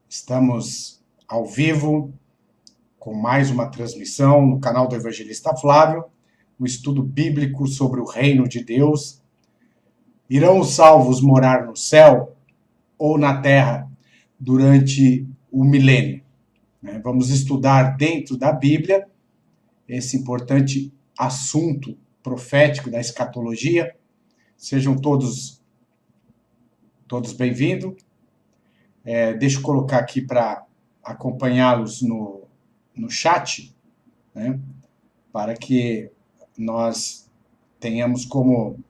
Estamos ao vivo com mais uma transmissão no canal do Evangelista Flávio, um estudo bíblico sobre o reino de Deus. Irão os salvos morar no céu ou na terra durante o milênio? Vamos estudar dentro da Bíblia esse importante assunto profético da escatologia. Sejam todos bem-vindos. Deixa eu colocar aqui para acompanhá-los no chat, né, para que nós tenhamos como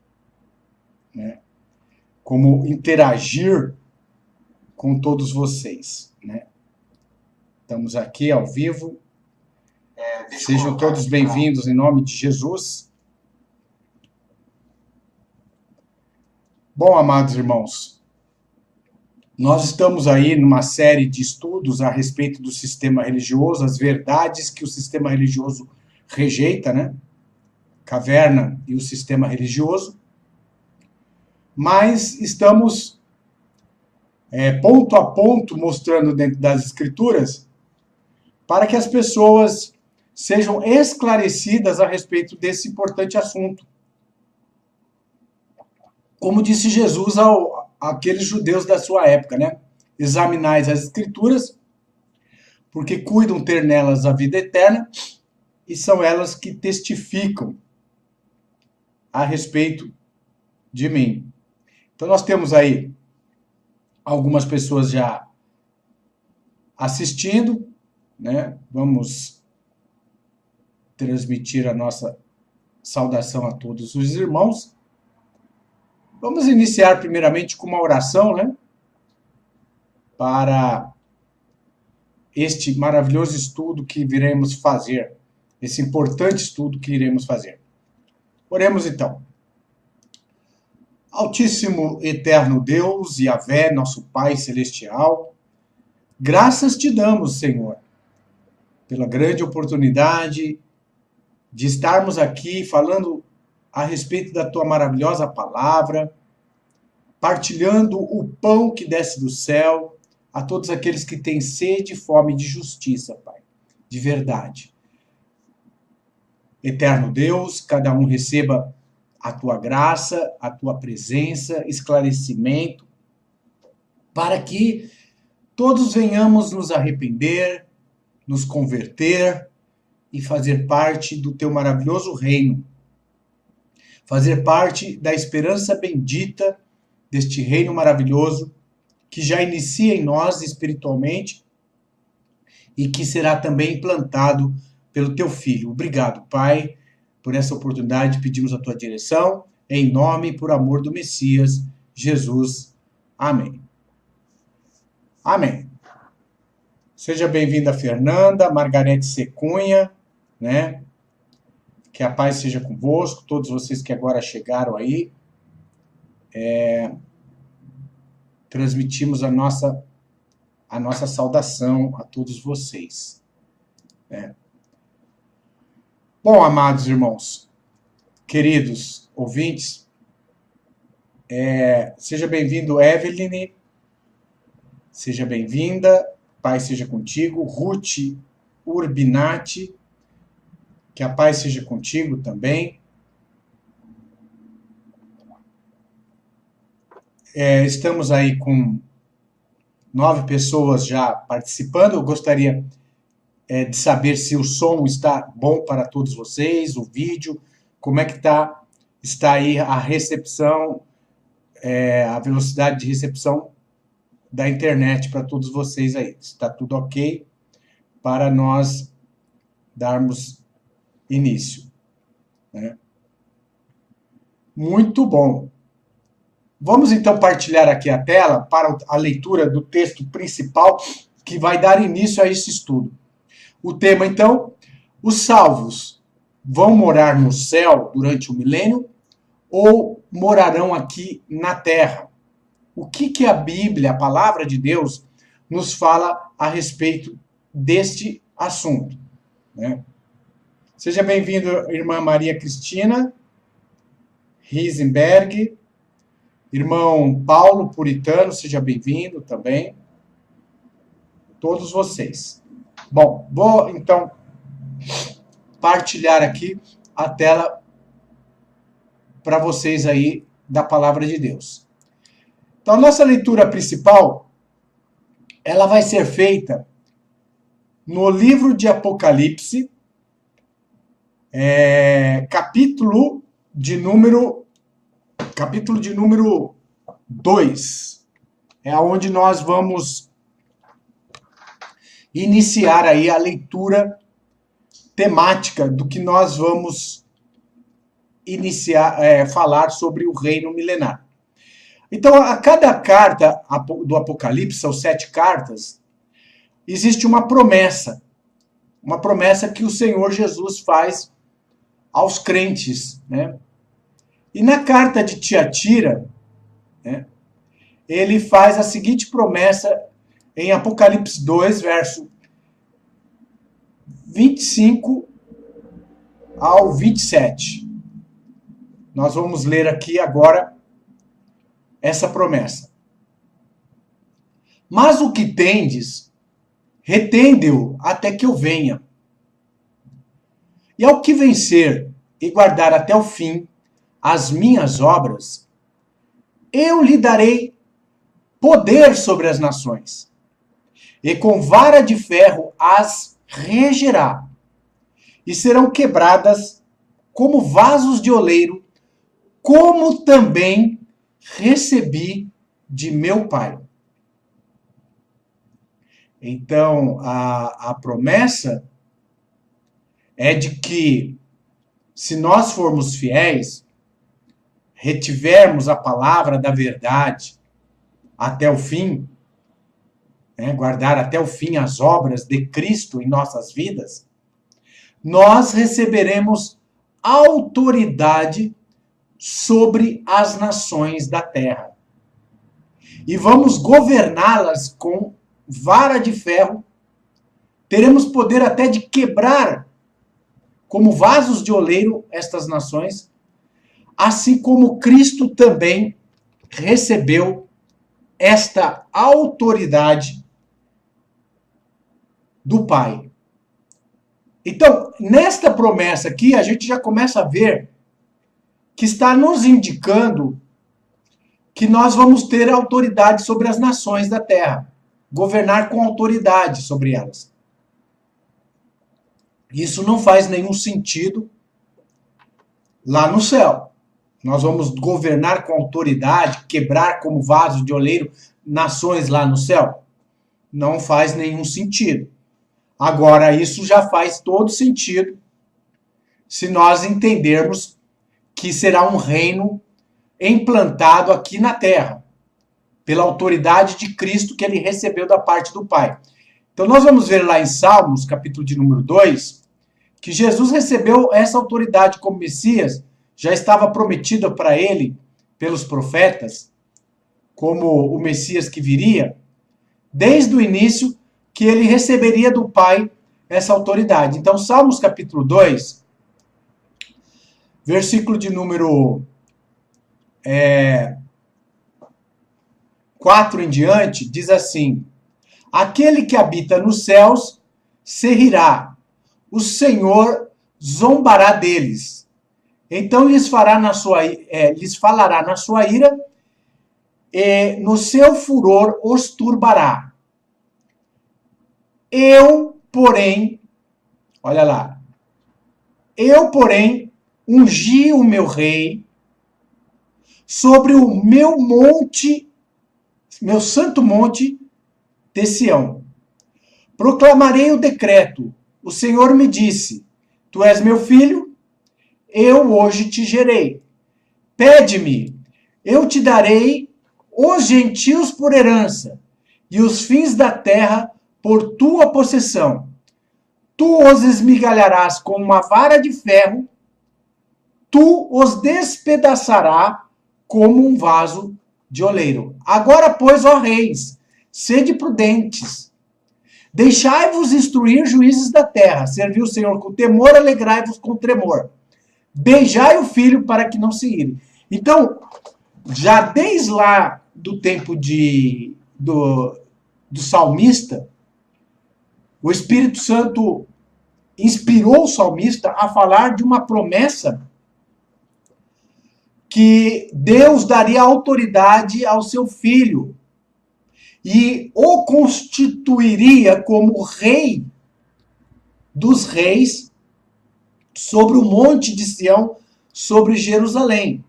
interagir com todos vocês. Né? Estamos aqui ao vivo. Sejam todos bem-vindos em nome de Jesus. Bom, amados irmãos, nós estamos aí numa série de estudos a respeito do sistema religioso, as verdades que o sistema religioso rejeita, né? Caverna e o sistema religioso. Mas estamos ponto a ponto mostrando dentro das Escrituras para que as pessoas sejam esclarecidas a respeito desse importante assunto. Como disse Jesus àqueles judeus da sua época, né? Examinais as Escrituras, porque cuidam ter nelas a vida eterna, e são elas que testificam a respeito de mim. Então nós temos aí algumas pessoas já assistindo, né? Vamos transmitir a nossa saudação a todos os irmãos. Vamos iniciar primeiramente com uma oração, né? Para este maravilhoso estudo que viremos fazer, esse importante estudo que iremos fazer. Oremos então. Altíssimo, eterno Deus, Yahvé, nosso Pai Celestial, graças te damos, Senhor, pela grande oportunidade de estarmos aqui falando a respeito da tua maravilhosa palavra, partilhando o pão que desce do céu a todos aqueles que têm sede e fome de justiça, Pai, de verdade. Eterno Deus, cada um receba a tua graça, a tua presença, esclarecimento, para que todos venhamos nos arrepender, nos converter e fazer parte do teu maravilhoso reino. Fazer parte da esperança bendita deste reino maravilhoso que já inicia em nós espiritualmente e que será também implantado pelo teu Filho. Obrigado, Pai, por essa oportunidade. Pedimos a tua direção, em nome e por amor do Messias, Jesus. Amém. Amém. Seja bem-vinda, Fernanda, Margarete Secunha, né? Que a paz seja convosco, todos vocês que agora chegaram aí. Transmitimos a nossa saudação a todos vocês. Bom, amados irmãos, queridos ouvintes, seja bem-vindo, Eveline, seja bem-vinda, paz seja contigo, Ruth Urbinati, que a paz seja contigo também. Estamos aí com 9 pessoas já participando. Eu gostaria de saber se o som está bom para todos vocês, o vídeo, como é que está aí a recepção, a velocidade de recepção da internet para todos vocês aí. Está tudo ok para nós darmos início. Né? Muito bom. Vamos então partilhar aqui a tela para a leitura do texto principal que vai dar início a esse estudo. O tema, então, os salvos vão morar no céu durante o milênio ou morarão aqui na terra? O que a Bíblia, a palavra de Deus, nos fala a respeito deste assunto? Né? Seja bem-vindo, irmã Maria Cristina Riesenberg. Irmão Paulo Puritano, seja bem-vindo também. todos vocês. Bom, vou então partilhar aqui a tela para vocês aí da palavra de Deus. Então, a nossa leitura principal, ela vai ser feita no livro de Apocalipse, capítulo de número 2. É onde nós vamos iniciar aí a leitura temática do que nós vamos iniciar, falar sobre o reino milenar. Então, a cada carta do Apocalipse, são 7 cartas, existe uma promessa que o Senhor Jesus faz aos crentes, né? E na carta de Tiatira, né, ele faz a seguinte promessa em Apocalipse 2, verso 25 ao 27. Nós vamos ler aqui agora essa promessa. Mas o que tendes, retende-o até que eu venha. E ao que vencer e guardar até o fim as minhas obras, eu lhe darei poder sobre as nações, e com vara de ferro as regerá, e serão quebradas como vasos de oleiro, como também recebi de meu Pai. Então, a promessa é de que, se nós formos fiéis, retivermos a palavra da verdade até o fim, né, guardar até o fim as obras de Cristo em nossas vidas, nós receberemos autoridade sobre as nações da terra. E vamos governá-las com vara de ferro. Teremos poder até de quebrar, como vasos de oleiro, estas nações, assim como Cristo também recebeu esta autoridade do Pai. Então, nesta promessa aqui, a gente já começa a ver que está nos indicando que nós vamos ter autoridade sobre as nações da terra, governar com autoridade sobre elas. Isso não faz nenhum sentido lá no céu. Nós vamos governar com autoridade, quebrar como vaso de oleiro nações lá no céu? Não faz nenhum sentido. Agora, isso já faz todo sentido se nós entendermos que será um reino implantado aqui na terra, pela autoridade de Cristo que ele recebeu da parte do Pai. Então, nós vamos ver lá em Salmos, capítulo de número 2, que Jesus recebeu essa autoridade como Messias, já estava prometida para ele pelos profetas, como o Messias que viria, desde o início que ele receberia do Pai essa autoridade. Então, Salmos capítulo 2, versículo de número 4 em diante, diz assim: aquele que habita nos céus se rirá, o Senhor zombará deles. Então lhes falará na sua ira, e no seu furor os turbará. Eu, porém, olha lá, ungi o meu rei sobre o meu monte, meu santo monte de Sião. Proclamarei o decreto. O Senhor me disse: tu és meu filho, eu hoje te gerei. Pede-me, eu te darei os gentios por herança, e os fins da terra por tua possessão. Tu os esmigalharás com uma vara de ferro, tu os despedaçarás como um vaso de oleiro. Agora, pois, ó reis, sede prudentes. Deixai-vos instruir juízes da terra. Servi o Senhor com temor, alegrai-vos com tremor. Beijai o filho para que não se ire. Então, já desde lá do tempo do salmista, O Espírito Santo inspirou o salmista a falar de uma promessa que Deus daria autoridade ao seu filho e o constituiria como rei dos reis sobre o monte de Sião, sobre Jerusalém.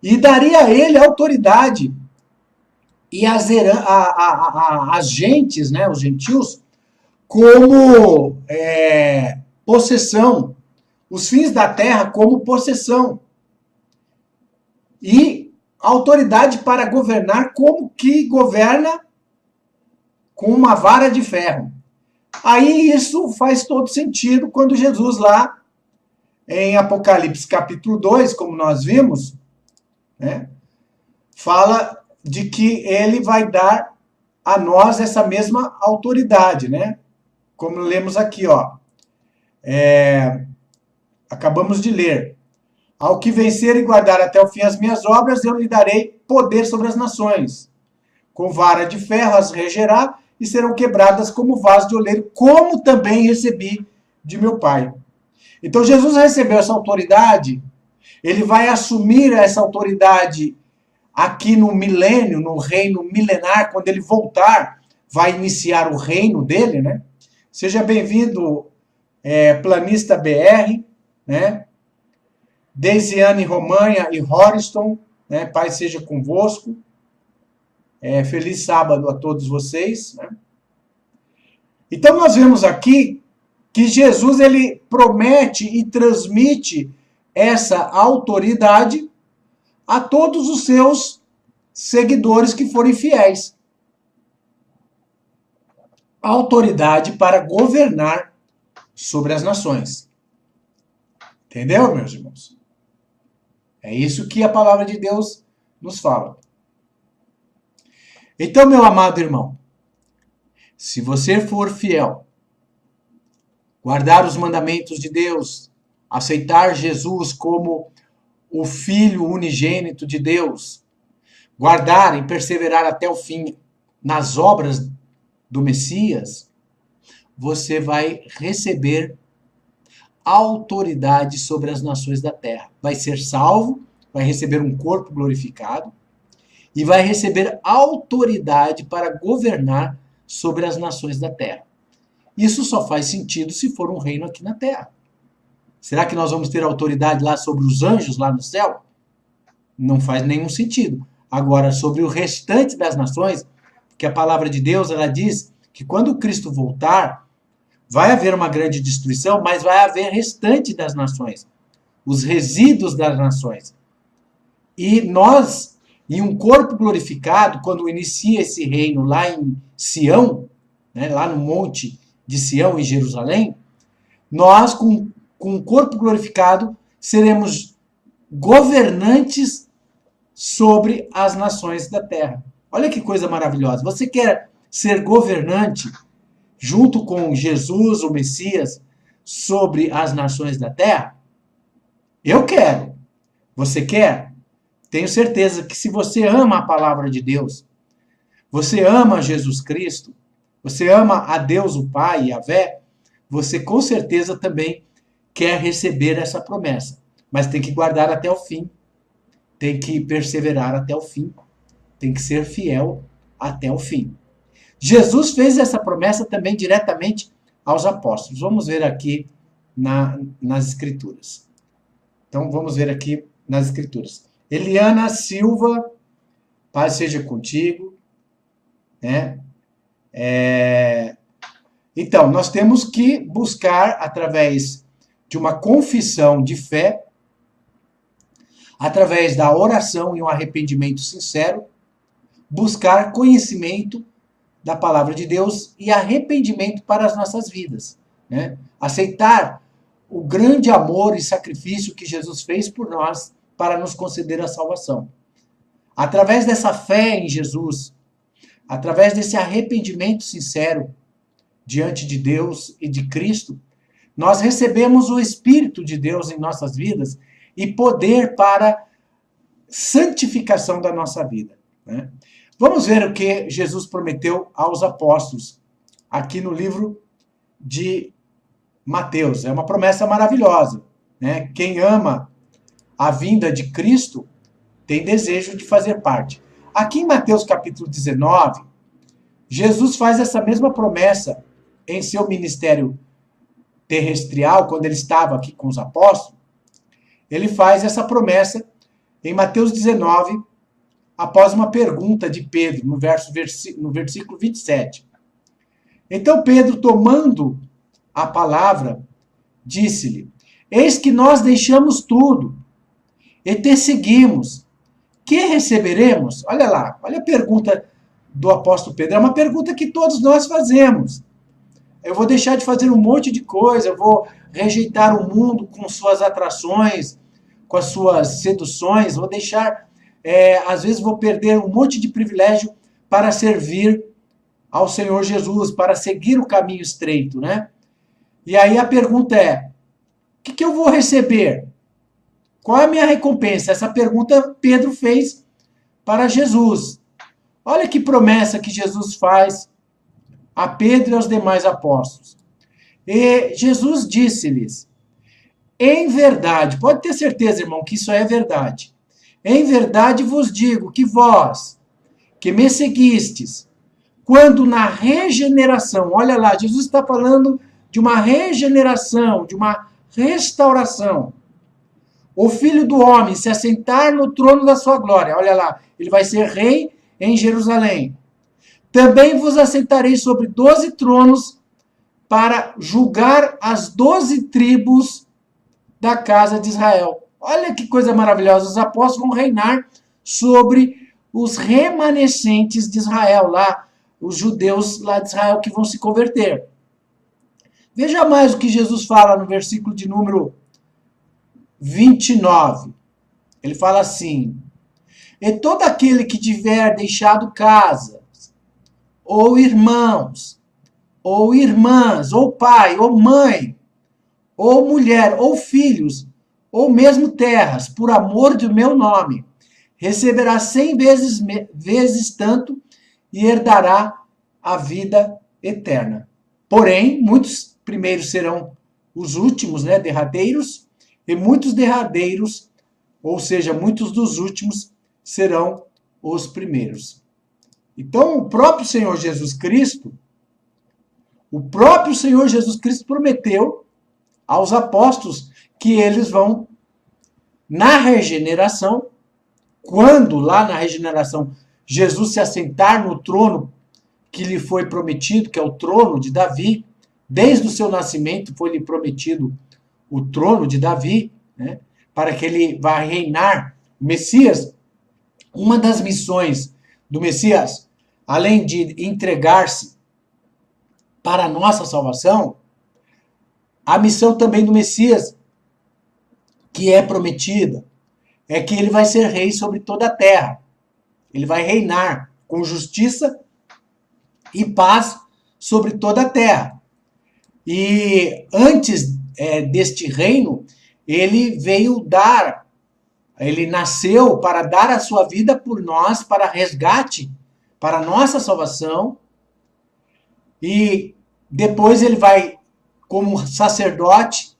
E daria a ele autoridade e as gentes, né, os gentios, como possessão, os fins da terra como possessão. E autoridade para governar como que governa com uma vara de ferro. Aí isso faz todo sentido quando Jesus lá em Apocalipse capítulo 2, como nós vimos, né, fala de que ele vai dar a nós essa mesma autoridade, né? Como lemos aqui, ó. Acabamos de ler. Ao que vencer e guardar até o fim as minhas obras, eu lhe darei poder sobre as nações. Com vara de ferro as regerá e serão quebradas como vaso de oleiro, como também recebi de meu Pai. Então Jesus recebeu essa autoridade, ele vai assumir essa autoridade aqui no milênio, no reino milenar, quando ele voltar, vai iniciar o reino dele, né? Seja bem-vindo, Planista BR, né? Deisiane Romanha e Horiston, né? Pai seja convosco. Feliz sábado a todos vocês, né? Então nós vemos aqui que Jesus ele promete e transmite essa autoridade a todos os seus seguidores que forem fiéis. Autoridade para governar sobre as nações. Entendeu, meus irmãos? É isso que a palavra de Deus nos fala. Então, meu amado irmão, se você for fiel, guardar os mandamentos de Deus, aceitar Jesus como o Filho unigênito de Deus, guardar e perseverar até o fim nas obras do Messias, você vai receber autoridade sobre as nações da terra. Vai ser salvo, vai receber um corpo glorificado e vai receber autoridade para governar sobre as nações da terra. Isso só faz sentido se for um reino aqui na terra. Será que nós vamos ter autoridade lá sobre os anjos lá no céu? Não faz nenhum sentido. Agora, sobre o restante das nações, porque a palavra de Deus ela diz que quando Cristo voltar, vai haver uma grande destruição, mas vai haver restante das nações, os resíduos das nações. E nós, em um corpo glorificado, quando inicia esse reino lá em Sião, né, lá no monte de Sião, em Jerusalém, nós, com um corpo glorificado, seremos governantes sobre as nações da terra. Olha que coisa maravilhosa. Você quer ser governante junto com Jesus, o Messias, sobre as nações da terra? Eu quero. Você quer? Tenho certeza que se você ama a palavra de Deus, você ama Jesus Cristo, você ama a Deus o Pai, Yahvé, você com certeza também quer receber essa promessa. Mas tem que guardar até o fim. Tem que perseverar até o fim. Tem que ser fiel até o fim. Jesus fez essa promessa também diretamente aos apóstolos. Vamos ver aqui nas Escrituras. Então, vamos ver aqui nas Escrituras. Eliana Silva, paz seja contigo. Né? Então, nós temos que buscar, através de uma confissão de fé, através da oração e um arrependimento sincero, buscar conhecimento da palavra de Deus e arrependimento para as nossas vidas. Né? Aceitar o grande amor e sacrifício que Jesus fez por nós para nos conceder a salvação. Através dessa fé em Jesus, através desse arrependimento sincero diante de Deus e de Cristo, nós recebemos o Espírito de Deus em nossas vidas e poder para santificação da nossa vida. Né? Vamos ver o que Jesus prometeu aos apóstolos, aqui no livro de Mateus. É uma promessa maravilhosa, né? Quem ama a vinda de Cristo tem desejo de fazer parte. Aqui em Mateus capítulo 19, Jesus faz essa mesma promessa em seu ministério terrestrial, quando ele estava aqui com os apóstolos. Ele faz essa promessa em Mateus 19, após uma pergunta de Pedro, no versículo 27. Então Pedro, tomando a palavra, disse-lhe: Eis que nós deixamos tudo e te seguimos. Que receberemos? Olha lá, olha a pergunta do apóstolo Pedro. É uma pergunta que todos nós fazemos. Eu vou deixar de fazer um monte de coisa, eu vou rejeitar o mundo com suas atrações, com as suas seduções, vou deixar, às vezes vou perder um monte de privilégio para servir ao Senhor Jesus, para seguir o caminho estreito, né? E aí a pergunta é, o que eu vou receber? Qual é a minha recompensa? Essa pergunta Pedro fez para Jesus. Olha que promessa que Jesus faz a Pedro e aos demais apóstolos. E Jesus disse-lhes, em verdade, pode ter certeza, irmão, que isso é verdade. Em verdade vos digo que vós, que me seguistes, quando na regeneração, olha lá, Jesus está falando de uma regeneração, de uma restauração. O Filho do Homem se assentar no trono da sua glória, olha lá, ele vai ser rei em Jerusalém. Também vos assentarei sobre 12 tronos para julgar as 12 tribos da casa de Israel. Olha que coisa maravilhosa, os apóstolos vão reinar sobre os remanescentes de Israel, lá, os judeus lá de Israel que vão se converter. Veja mais o que Jesus fala no versículo de número 29. Ele fala assim, e todo aquele que tiver deixado casa, ou irmãos, ou irmãs, ou pai, ou mãe, ou mulher, ou filhos, ou mesmo terras, por amor do meu nome, receberá 100 vezes tanto e herdará a vida eterna. Porém, muitos primeiros serão os últimos, né, derradeiros, e muitos derradeiros, ou seja, muitos dos últimos, serão os primeiros. Então, o próprio Senhor Jesus Cristo prometeu aos apóstolos que eles vão, na regeneração, quando lá na regeneração Jesus se assentar no trono que lhe foi prometido, que é o trono de Davi, desde o seu nascimento foi-lhe prometido o trono de Davi, né, para que ele vá reinar, o Messias. Uma das missões do Messias, além de entregar-se para a nossa salvação, a missão também do Messias, que é prometida, é que ele vai ser rei sobre toda a terra. Ele vai reinar com justiça e paz sobre toda a terra. E antes deste reino, ele nasceu para dar a sua vida por nós, para resgate, para a nossa salvação. E depois ele vai, como sacerdote,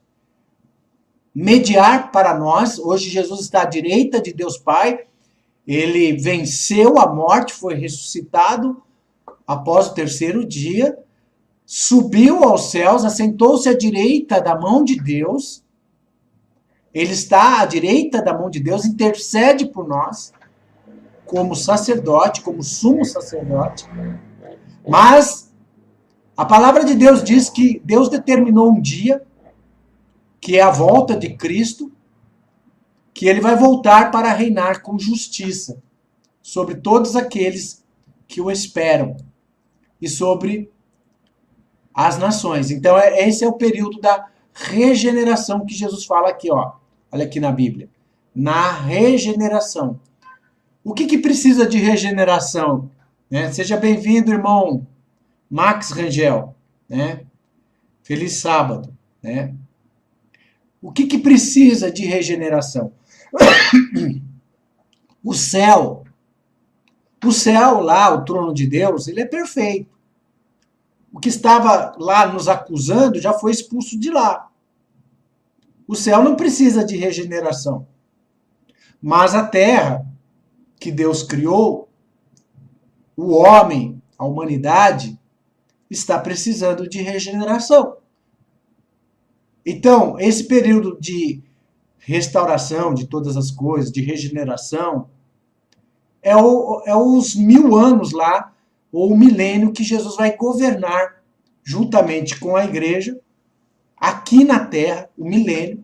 mediar para nós. Hoje Jesus está à direita de Deus Pai. Ele venceu a morte, foi ressuscitado após o terceiro dia, subiu aos céus, assentou-se à direita da mão de Deus. Ele está à direita da mão de Deus, intercede por nós, como sacerdote, como sumo sacerdote. Mas a palavra de Deus diz que Deus determinou um dia, que é a volta de Cristo, que ele vai voltar para reinar com justiça sobre todos aqueles que o esperam e sobre as nações. Então, esse é o período da regeneração que Jesus fala aqui, ó. Olha aqui na Bíblia. Na regeneração. O que precisa de regeneração? Né? Seja bem-vindo, irmão Max Rangel. Né? Feliz sábado. Né? O que precisa de regeneração? O céu lá, o trono de Deus, ele é perfeito. o que estava lá nos acusando já foi expulso de lá. O céu não precisa de regeneração. Mas a terra que Deus criou, o homem, a humanidade, está precisando de regeneração. Então, esse período de restauração de todas as coisas, de regeneração, é os 1000 anos lá, ou o milênio que Jesus vai governar juntamente com a igreja, aqui na terra, o milênio.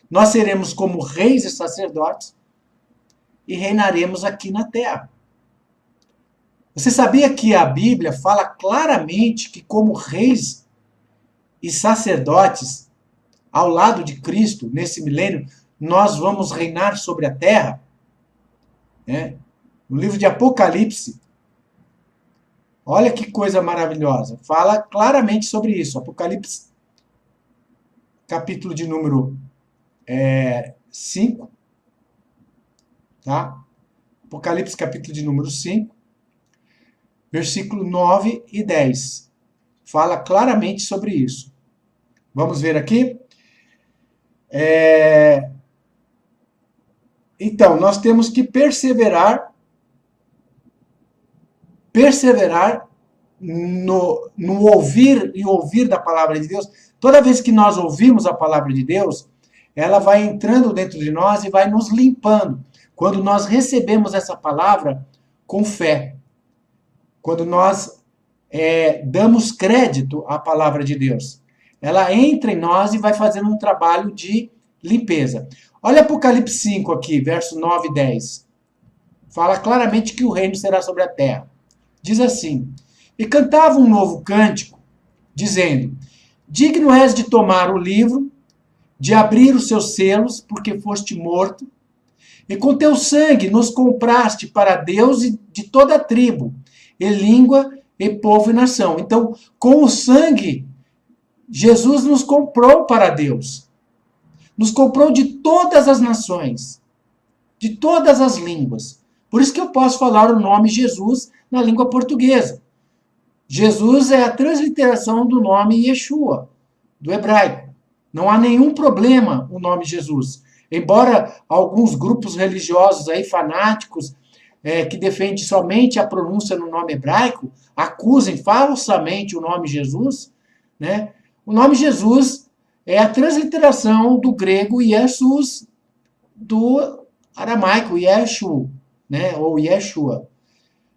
Nós seremos como reis e sacerdotes e reinaremos aqui na terra. Você sabia que a Bíblia fala claramente que como reis e sacerdotes, ao lado de Cristo, nesse milênio, nós vamos reinar sobre a terra? No livro de Apocalipse, olha que coisa maravilhosa. Fala claramente sobre isso. Apocalipse, capítulo de número 5. Tá? Apocalipse, capítulo de número 5. Versículo 9 e 10. Fala claramente sobre isso. Vamos ver aqui. Então, nós temos que perseverar no ouvir e ouvir da palavra de Deus. Toda vez que nós ouvimos a palavra de Deus, ela vai entrando dentro de nós e vai nos limpando. Quando nós recebemos essa palavra com fé. Quando nós damos crédito à palavra de Deus. Ela entra em nós e vai fazendo um trabalho de limpeza. Olha Apocalipse 5 aqui, verso 9 e 10. Fala claramente que o reino será sobre a terra. Diz assim: e cantava um novo cântico, dizendo: digno és de tomar o livro, de abrir os seus selos, porque foste morto, e com teu sangue nos compraste para Deus de toda a tribo, e língua, e povo e nação. Então, com o sangue, Jesus nos comprou para Deus. Nos comprou de todas as nações, de todas as línguas. Por isso que eu posso falar o nome Jesus na língua portuguesa. Jesus é a transliteração do nome Yeshua, do hebraico. Não há nenhum problema o nome Jesus. Embora alguns grupos religiosos aí, fanáticos, que defendem somente a pronúncia no nome hebraico, acusem falsamente o nome Jesus, né? O nome Jesus é a transliteração do grego Jesus, do aramaico Yeshu, né? Ou Yeshua.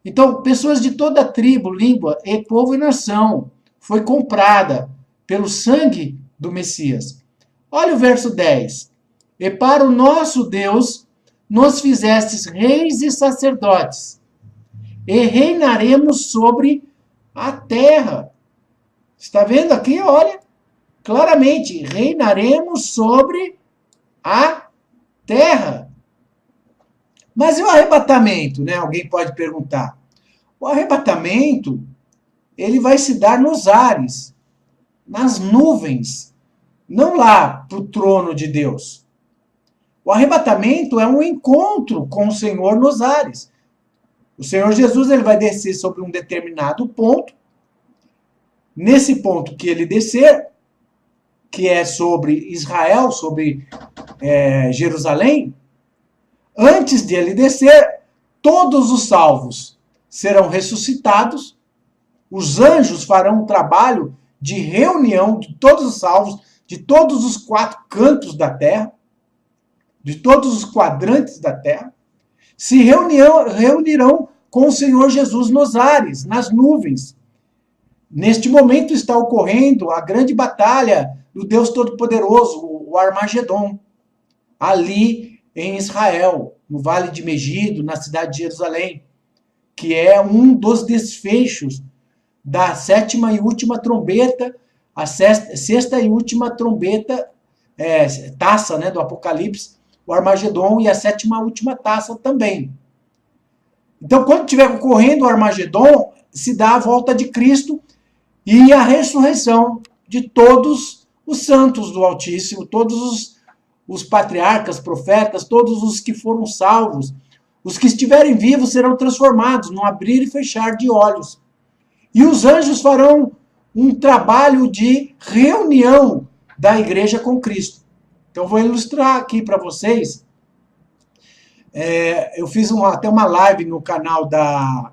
Então, pessoas de toda a tribo, língua, e povo e nação foi comprada pelo sangue do Messias. Olha o verso 10. E para o nosso Deus nos fizestes reis e sacerdotes, e reinaremos sobre a terra. Está vendo aqui? Olha, claramente, reinaremos sobre a terra. Mas e o arrebatamento, né? Alguém pode perguntar. O arrebatamento, ele vai se dar nos ares, nas nuvens, não lá para o trono de Deus. O arrebatamento é um encontro com o Senhor nos ares. O Senhor Jesus ele vai descer sobre um determinado ponto. Nesse ponto que ele descer, que é sobre Israel, sobre Jerusalém, antes de ele descer, todos os salvos serão ressuscitados, os anjos farão um trabalho de reunião de todos os salvos, de todos os 4 cantos da terra, de todos os quadrantes da terra, se reunirão com o Senhor Jesus nos ares, nas nuvens. Neste momento está ocorrendo a grande batalha do Deus Todo-Poderoso, o Armagedon, ali em Israel, no Vale de Megido, na cidade de Jerusalém, que é um dos desfechos da 7ª e última trombeta, a 6ª e última trombeta, taça, né, do Apocalipse, o Armagedon, e a 7ª última taça também. Então, quando estiver ocorrendo o Armagedon, se dá a volta de Cristo e a ressurreição de todos os santos do Altíssimo, todos os patriarcas, profetas, todos os que foram salvos. Os que estiverem vivos serão transformados num abrir e fechar de olhos. E os anjos farão um trabalho de reunião da igreja com Cristo. Então, eu vou ilustrar aqui para vocês. Eu fiz até uma live no canal da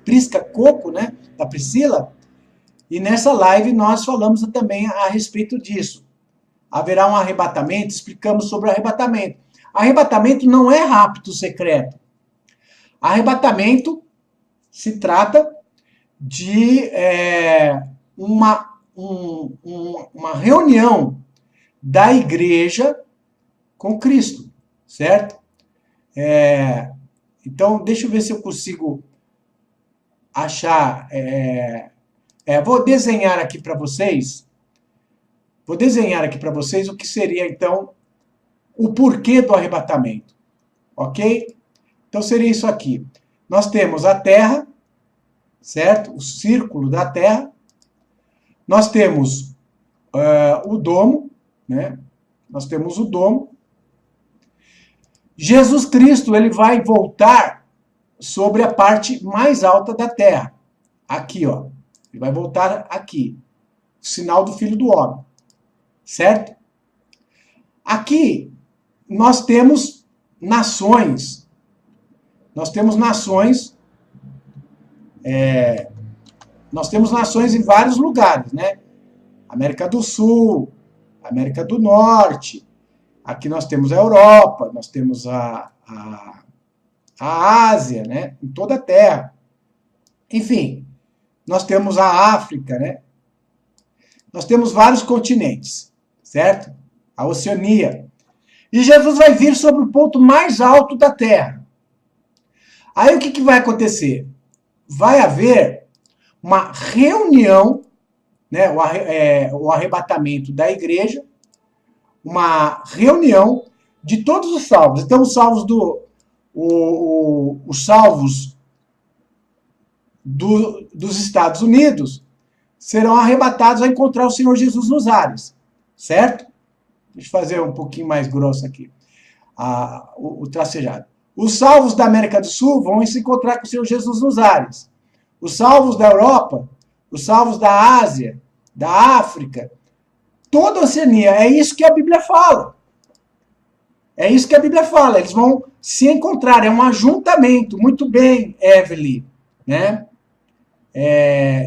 Prisca Coco, né? Da Priscila. E nessa live nós falamos também a respeito disso. Haverá um arrebatamento, explicamos sobre o arrebatamento. Arrebatamento não é rapto secreto. Arrebatamento se trata de uma reunião da igreja com Cristo, certo? Então, deixa eu ver se eu consigo achar. Vou desenhar aqui para vocês. Vou desenhar aqui para vocês o que seria, então, o porquê do arrebatamento. Ok? Então, seria isso aqui. Nós temos a Terra, certo? O círculo da Terra. Nós temos o domo, né? Nós temos o domo. Jesus Cristo, ele vai voltar sobre a parte mais alta da Terra. Aqui, ó. Ele vai voltar aqui. O sinal do Filho do Homem. Certo? Aqui, nós temos nações. Nós temos nações. Nós temos nações em vários lugares, né? América do Sul, América do Norte. Aqui nós temos a Europa, nós temos a Ásia, né? Em toda a Terra. Enfim, nós temos a África, né? Nós temos vários continentes, certo? A Oceania. E Jesus vai vir sobre o ponto mais alto da Terra. Aí o que vai acontecer? Vai haver uma reunião, né? O arrebatamento da igreja, uma reunião de todos os salvos. Então, os salvos dos Estados Unidos serão arrebatados a encontrar o Senhor Jesus nos ares, certo? Deixa eu fazer um pouquinho mais grosso aqui o tracejado. Os salvos da América do Sul vão se encontrar com o Senhor Jesus nos ares. Os salvos da Europa, os salvos da Ásia, da África, toda a Oceania. É isso que a Bíblia fala. É isso que a Bíblia fala. Eles vão se encontrar. É um ajuntamento. Muito bem, Evelyn, né?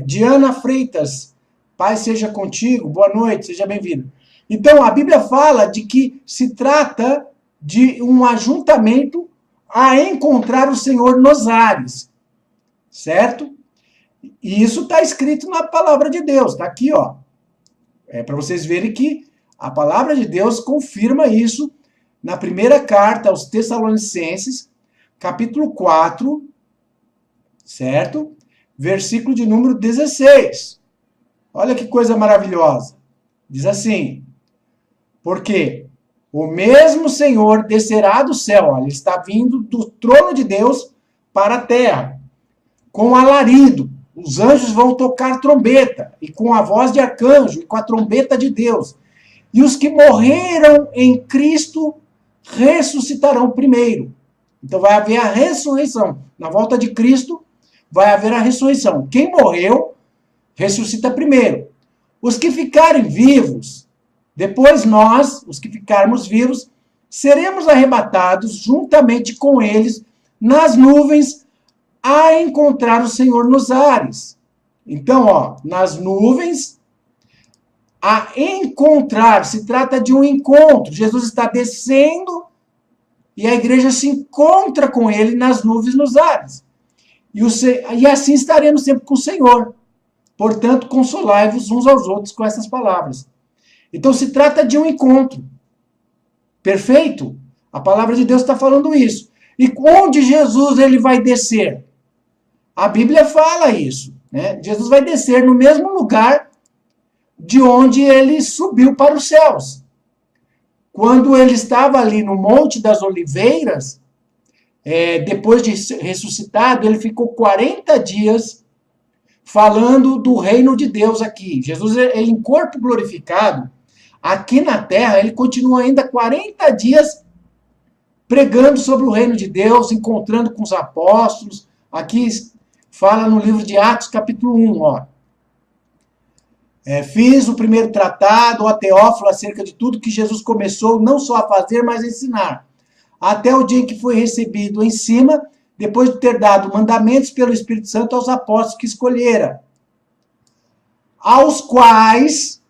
Diana Freitas, paz seja contigo, boa noite, seja bem-vindo. Então, a Bíblia fala de que se trata de um ajuntamento a encontrar o Senhor nos ares, certo? E isso está escrito na palavra de Deus, está aqui, ó. Para vocês verem que a palavra de Deus confirma isso na primeira carta aos Tessalonicenses, capítulo 4, certo? Versículo de número 16. Olha que coisa maravilhosa. Diz assim: porque o mesmo Senhor descerá do céu, ele está vindo do trono de Deus para a terra, com alarido. Os anjos vão tocar trombeta, e com a voz de arcanjo, e com a trombeta de Deus. E os que morreram em Cristo ressuscitarão primeiro. Então vai haver a ressurreição. Na volta de Cristo vai haver a ressurreição. Quem morreu, ressuscita primeiro. Os que ficarem vivos, depois nós, os que ficarmos vivos, seremos arrebatados juntamente com eles nas nuvens a encontrar o Senhor nos ares. Então, ó, nas nuvens, a encontrar, se trata de um encontro. Jesus está descendo e a igreja se encontra com ele nas nuvens nos ares. E assim estaremos sempre com o Senhor. Portanto, consolai-vos uns aos outros com essas palavras. Então, se trata de um encontro. Perfeito? A palavra de Deus está falando isso. E onde Jesus ele vai descer? A Bíblia fala isso, né? Jesus vai descer no mesmo lugar de onde ele subiu para os céus. Quando ele estava ali no Monte das Oliveiras, depois de ressuscitado, ele ficou 40 dias falando do reino de Deus aqui. Jesus, ele em corpo glorificado, aqui na terra, ele continua ainda 40 dias pregando sobre o reino de Deus, encontrando com os apóstolos, aqui fala no livro de Atos, capítulo 1, ó. Fiz o primeiro tratado, ó Teófilo, acerca de tudo que Jesus começou não só a fazer, mas a ensinar. Até o dia em que foi recebido em cima, depois de ter dado mandamentos pelo Espírito Santo aos apóstolos que escolhera. Aos quais,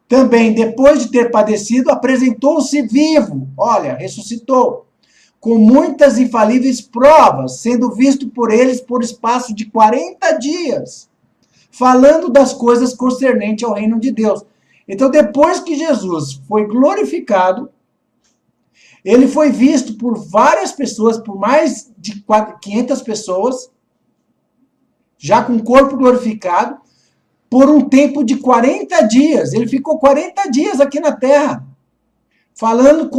também depois de ter padecido, apresentou-se vivo, olha, ressuscitou, com muitas infalíveis provas, sendo visto por eles por espaço de 40 dias, falando das coisas concernentes ao reino de Deus. Então, depois que Jesus foi glorificado, ele foi visto por várias pessoas, por mais de 500 pessoas, já com o corpo glorificado, por um tempo de 40 dias. Ele ficou 40 dias aqui na terra, falando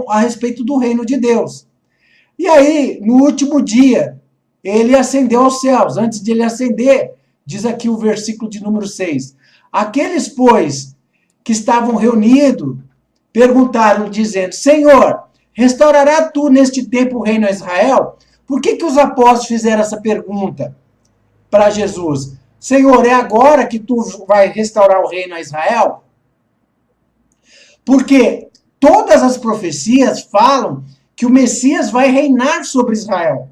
a respeito do reino de Deus. E aí, no último dia, ele ascendeu aos céus. Antes de ele ascender, diz aqui o versículo de número 6. Aqueles, pois, que estavam reunidos, perguntaram, dizendo, Senhor, restaurará tu neste tempo o reino a Israel? Por que os apóstolos fizeram essa pergunta para Jesus? Senhor, é agora que tu vai restaurar o reino a Israel? Porque todas as profecias falam que o Messias vai reinar sobre Israel.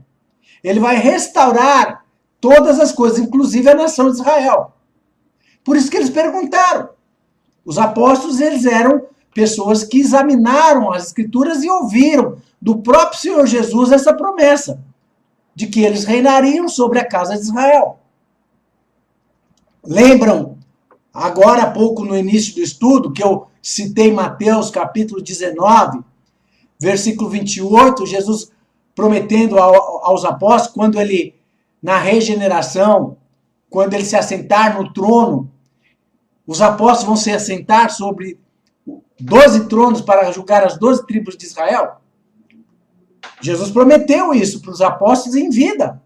Ele vai restaurar todas as coisas, inclusive a nação de Israel. Por isso que eles perguntaram. Os apóstolos, eles eram pessoas que examinaram as Escrituras e ouviram do próprio Senhor Jesus essa promessa de que eles reinariam sobre a casa de Israel. Lembram, agora há pouco no início do estudo, que eu citei Mateus capítulo 19, versículo 28, Jesus prometendo aos apóstolos, quando ele, na regeneração, quando ele se assentar no trono, os apóstolos vão se assentar sobre 12 tronos para julgar as 12 tribos de Israel. Jesus prometeu isso para os apóstolos em vida.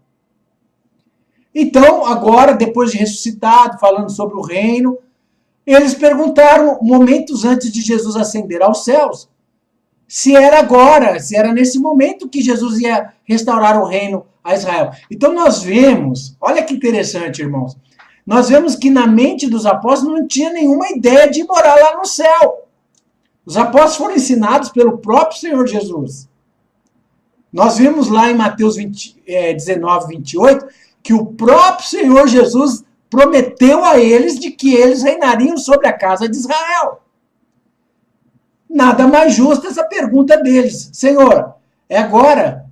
Então, agora, depois de ressuscitado, falando sobre o reino, eles perguntaram, momentos antes de Jesus ascender aos céus, se era agora, se era nesse momento que Jesus ia restaurar o reino a Israel. Então nós vemos, olha que interessante, irmãos, nós vemos que na mente dos apóstolos não tinha nenhuma ideia de morar lá no céu. Os apóstolos foram ensinados pelo próprio Senhor Jesus. Nós vimos lá em Mateus 19, 28, que o próprio Senhor Jesus prometeu a eles de que eles reinariam sobre a casa de Israel. Nada mais justo essa pergunta deles. Senhor, é agora?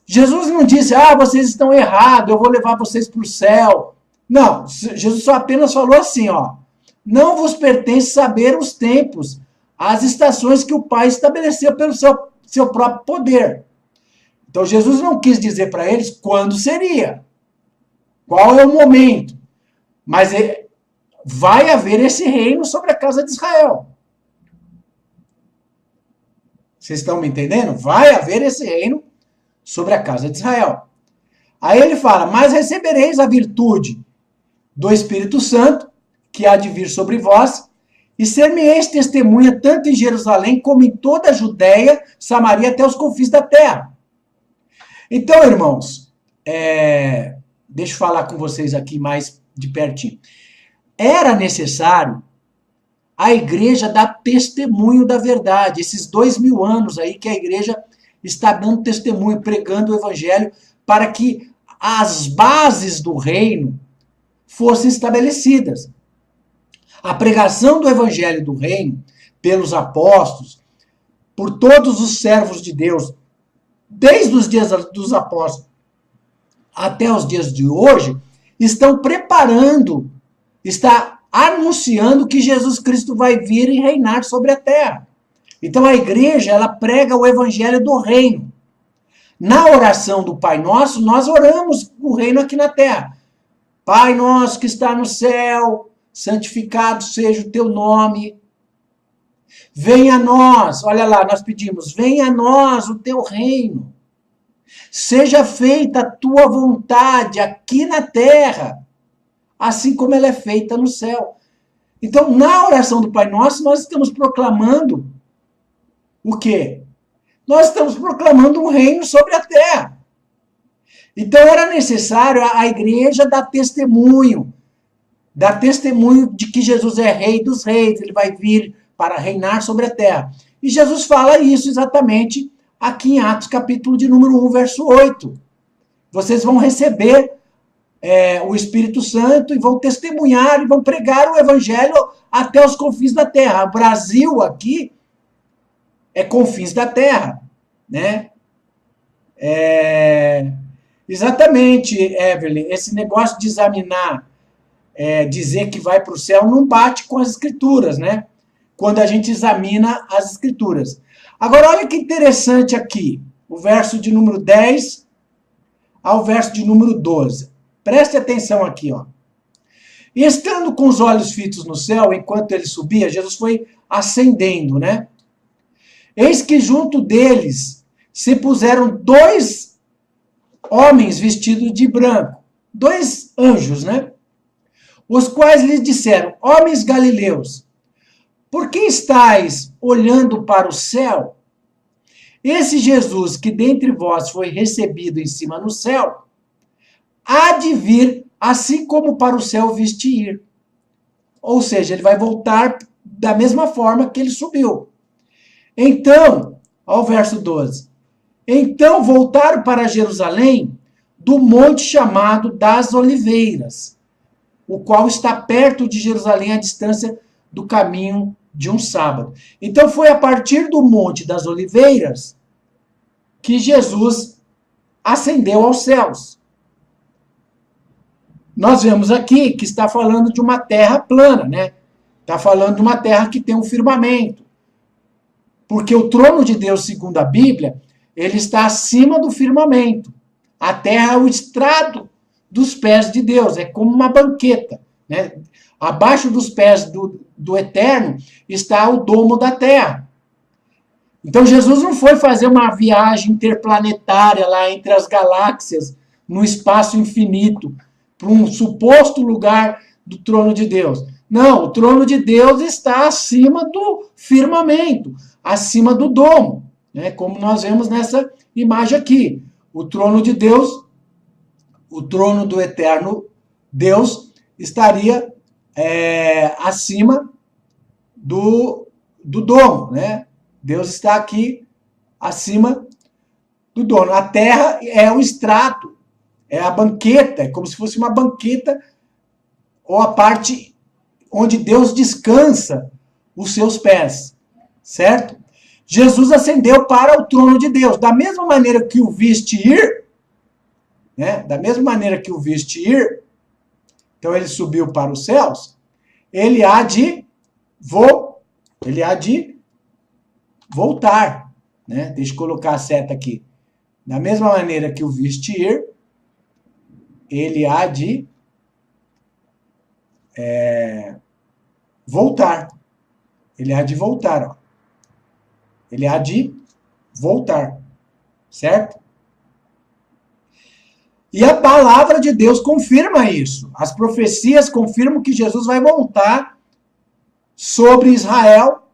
Jesus não disse, vocês estão errados, eu vou levar vocês para o céu. Não, Jesus só apenas falou assim, não vos pertence saber os tempos, as estações que o Pai estabeleceu pelo seu próprio poder. Então Jesus não quis dizer para eles quando seria, qual é o momento, mas vai haver esse reino sobre a casa de Israel. Vocês estão me entendendo? Vai haver esse reino sobre a casa de Israel. Aí ele fala, mas recebereis a virtude do Espírito Santo, que há de vir sobre vós, e ser-me-eis testemunha tanto em Jerusalém como em toda a Judéia, Samaria, até os confins da terra. Então, irmãos, deixa eu falar com vocês aqui mais de pertinho. Era necessário a igreja dar testemunho da verdade. Esses 2000 anos aí que a igreja está dando testemunho, pregando o evangelho, para que as bases do reino fossem estabelecidas. A pregação do evangelho do reino, pelos apóstolos, por todos os servos de Deus, desde os dias dos apóstolos até os dias de hoje, estão preparando, está anunciando que Jesus Cristo vai vir e reinar sobre a terra. Então a igreja, ela prega o evangelho do reino. Na oração do Pai Nosso, nós oramos o reino aqui na terra. Pai nosso que está no céu, santificado seja o teu nome. Venha a nós, olha lá, nós pedimos, venha a nós o teu reino. Seja feita a tua vontade aqui na terra, assim como ela é feita no céu. Então, na oração do Pai Nosso, nós estamos proclamando o quê? Nós estamos proclamando um reino sobre a terra. Então era necessário a igreja dar testemunho de que Jesus é rei dos reis, ele vai vir para reinar sobre a terra. E Jesus fala isso exatamente aqui em Atos capítulo de número 1, verso 8. Vocês vão receber o Espírito Santo e vão testemunhar e vão pregar o evangelho até os confins da terra. O Brasil aqui é confins da terra, né? Exatamente, Evelyn, esse negócio de examinar, dizer que vai para o céu não bate com as escrituras, né? Quando a gente examina as escrituras. Agora, olha que interessante aqui, o verso de número 10 ao verso de número 12. Preste atenção aqui, ó. E estando com os olhos fitos no céu, enquanto ele subia, Jesus foi ascendendo, né? Eis que junto deles se puseram 2 homens vestidos de branco, 2 anjos, né? Os quais lhes disseram: homens galileus, por que estáis olhando para o céu? Esse Jesus que dentre vós foi recebido em cima no céu, há de vir assim como para o céu viste ir. Ou seja, ele vai voltar da mesma forma que ele subiu. Então, ao verso 12. Então voltaram para Jerusalém do monte chamado das Oliveiras, o qual está perto de Jerusalém, à distância do caminho de um sábado. Então foi a partir do Monte das Oliveiras que Jesus ascendeu aos céus. Nós vemos aqui que está falando de uma terra plana, né? Está falando de uma terra que tem um firmamento. Porque o trono de Deus, segundo a Bíblia, ele está acima do firmamento. A terra é o estrado dos pés de Deus, é como uma banqueta, né? Abaixo dos pés do Eterno está o domo da terra. Então Jesus não foi fazer uma viagem interplanetária lá entre as galáxias, no espaço infinito, para um suposto lugar do trono de Deus. Não, o trono de Deus está acima do firmamento, acima do domo, né? Como nós vemos nessa imagem aqui. O trono de Deus, o trono do eterno Deus, estaria acima do domo, né? Deus está aqui acima do domo. A terra é o estrato, é a banqueta, é como se fosse uma banqueta, ou a parte onde Deus descansa os seus pés, certo? Jesus ascendeu para o trono de Deus, da mesma maneira que o viste ir, né? Da mesma maneira que o viste ir, então ele subiu para os céus, ele há de voltar, né? Deixa eu colocar a seta aqui. Da mesma maneira que o viste ir, ele há de voltar. Ele há de voltar, ó. Ele há de voltar, certo? E a palavra de Deus confirma isso. As profecias confirmam que Jesus vai voltar sobre Israel,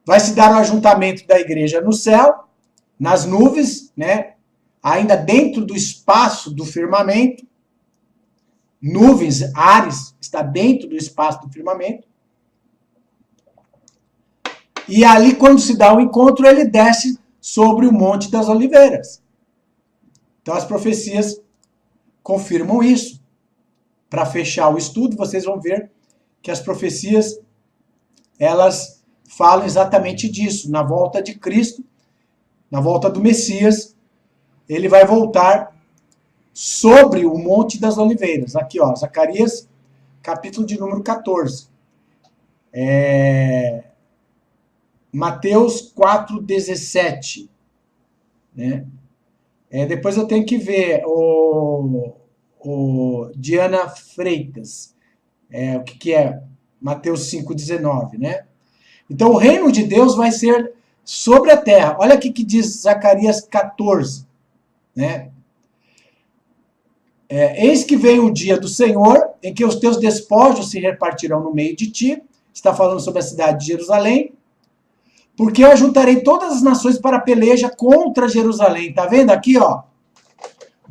vai se dar o ajuntamento da igreja no céu, nas nuvens, né? Ainda dentro do espaço do firmamento. Nuvens, ares, está dentro do espaço do firmamento. E ali, quando se dá o encontro, ele desce sobre o Monte das Oliveiras. Então, as profecias confirmam isso. Para fechar o estudo, vocês vão ver que as profecias, elas falam exatamente disso. Na volta de Cristo, na volta do Messias, ele vai voltar sobre o Monte das Oliveiras. Aqui, ó, Zacarias, capítulo de número 14. Mateus 4,17. Né? Depois eu tenho que ver o Diana Freitas. O que é Mateus 5,19, né? Então, o reino de Deus vai ser sobre a terra. Olha aqui que diz Zacarias 14, né? Eis que vem o dia do Senhor, em que os teus despojos se repartirão no meio de ti. Está falando sobre a cidade de Jerusalém. Porque eu ajuntarei todas as nações para a peleja contra Jerusalém. Tá vendo aqui, ó?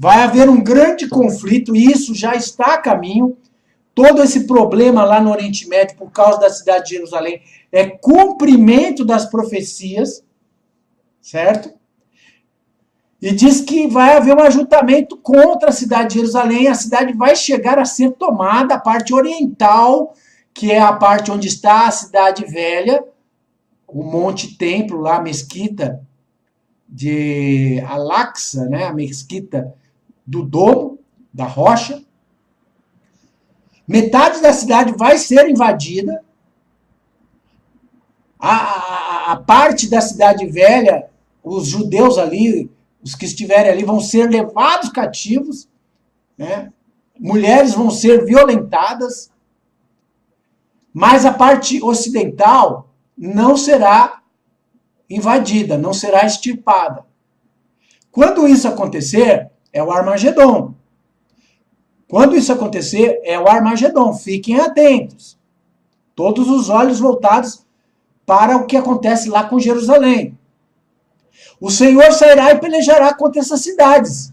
Vai haver um grande conflito, e isso já está a caminho. Todo esse problema lá no Oriente Médio, por causa da cidade de Jerusalém, é cumprimento das profecias, certo? E diz que vai haver um ajuntamento contra a cidade de Jerusalém. A cidade vai chegar a ser tomada, a parte oriental, que é a parte onde está a cidade velha, o Monte Templo lá, a mesquita de Al-Aqsa, né? A mesquita do Domo, da rocha. Metade da cidade vai ser invadida. A parte da cidade velha, os judeus ali, os que estiverem ali, vão ser levados cativos, né? Mulheres vão ser violentadas, mas a parte ocidental não será invadida, não será extirpada. Quando isso acontecer, é o Armagedon. Quando isso acontecer, é o Armagedon. Fiquem atentos. Todos os olhos voltados para o que acontece lá com Jerusalém. O Senhor sairá e pelejará contra essas cidades,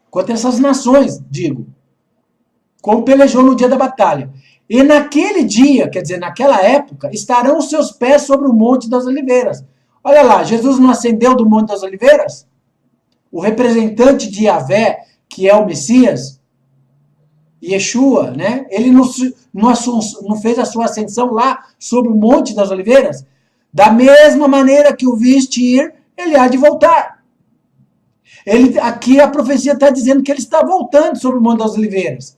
contra essas nações, digo, como pelejou no dia da batalha. E naquele dia, quer dizer, naquela época, estarão os seus pés sobre o Monte das Oliveiras. Olha lá, Jesus não ascendeu do Monte das Oliveiras? O representante de Yahvé, que é o Messias, Yeshua, né? Ele não fez a sua ascensão lá sobre o Monte das Oliveiras? Da mesma maneira que o viste ir, ele há de voltar. Aqui a profecia está dizendo que ele está voltando sobre o Monte das Oliveiras.